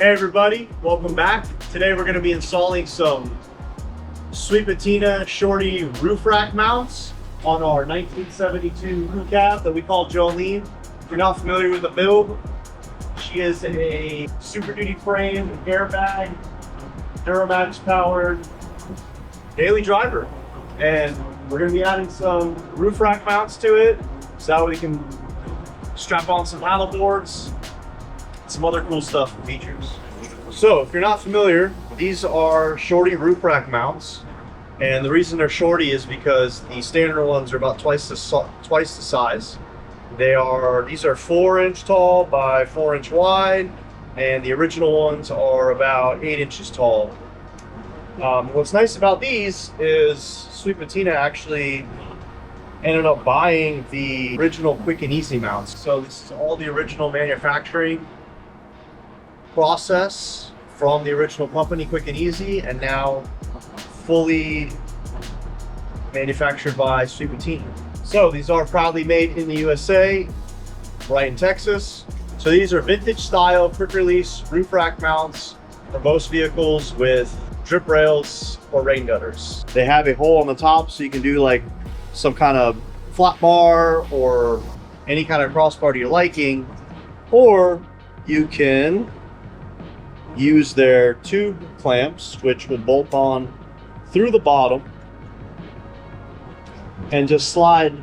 Hey everybody, welcome back. Today we're going to be installing some Sweet Patina Shorty roof rack mounts on our 1972 crew cab that we call Jolene. If you're not familiar with the build, she is a Super Duty frame, airbag, Duramax powered daily driver. And we're going to be adding some roof rack mounts to it so that we can strap on some paddle boards, some other cool stuff and features. So if you're not familiar, these are Shorty roof rack mounts, and the reason they're Shorty is because the standard ones are about twice the size. These are 4-inch tall by 4-inch wide, and the original ones are about 8 inches tall. What's nice about these is Sweet Patina actually ended up buying the original quick and easy mounts. So this is all the original manufacturing process from the original company, Quick and Easy, and now fully manufactured by Sweet Patina. So these are proudly made in the USA, right in Texas. So these are vintage style quick release roof rack mounts for most vehicles with drip rails or rain gutters. They have a hole on the top so you can do like some kind of flat bar or any kind of crossbar to your liking, or you can use their tube clamps, which will bolt on through the bottom and just slide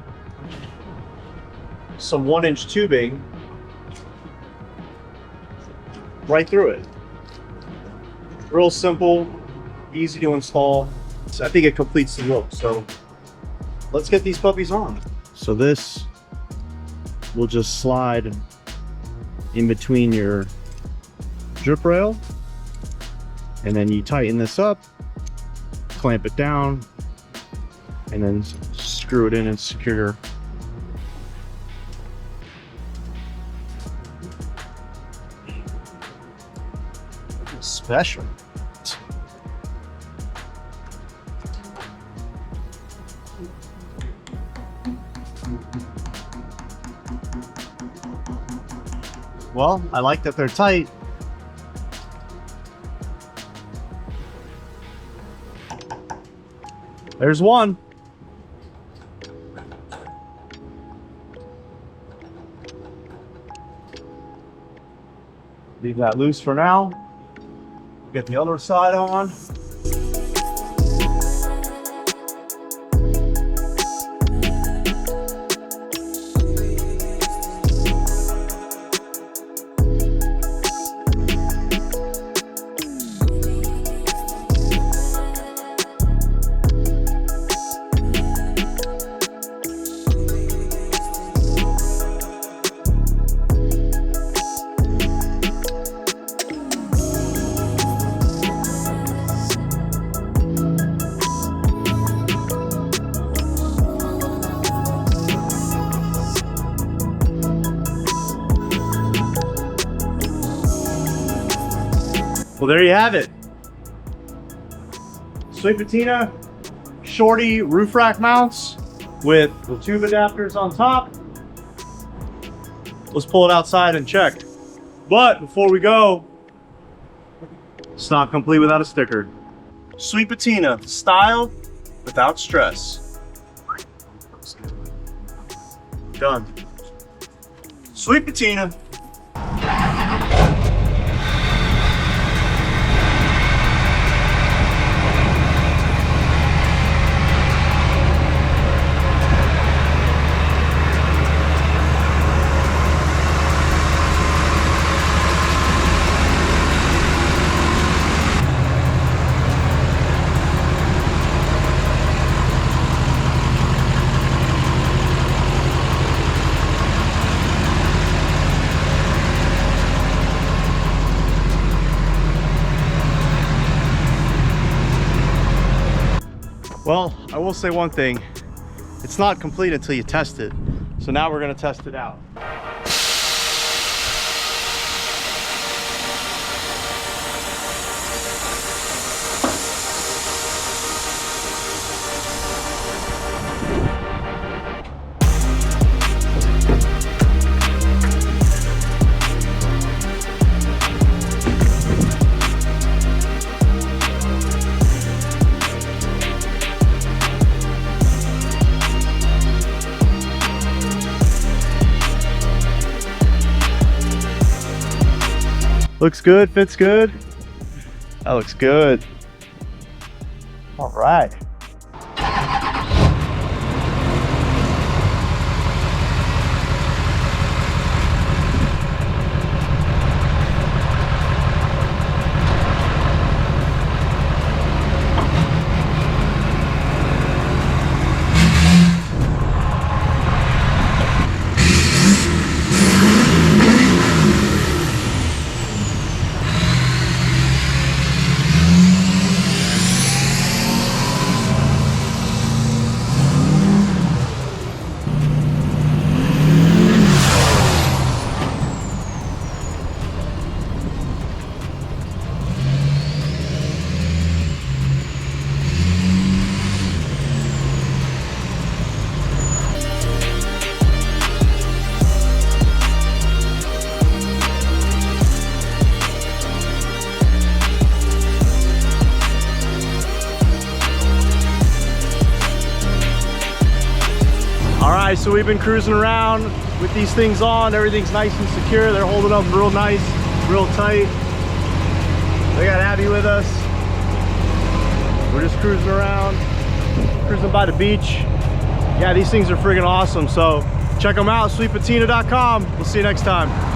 some 1-inch tubing right through it. Real simple, easy to install. I think it completes the look. So let's get these puppies on. So this will just slide in between your drip rail, and then you tighten this up, clamp it down, and then screw it in and secure. Special. Well, I like that they're tight. There's one. Leave that loose for now. Get the other side on. Well, there you have it. Sweet Patina Shorty roof rack mounts with the tube adapters on top. Let's pull it outside and check. But before we go, it's not complete without a sticker. Sweet Patina, style without stress. Done. Sweet Patina. Well, I will say one thing, it's not complete until you test it. So now we're gonna test it out. Looks good, fits good. That looks good. All right. All right, so we've been cruising around with these things on. Everything's nice and secure. They're holding up real nice, real tight. We got Abby with us. We're just cruising around, cruising by the beach. Yeah, these things are friggin' awesome. So check them out, sweetpatina.com. We'll see you next time.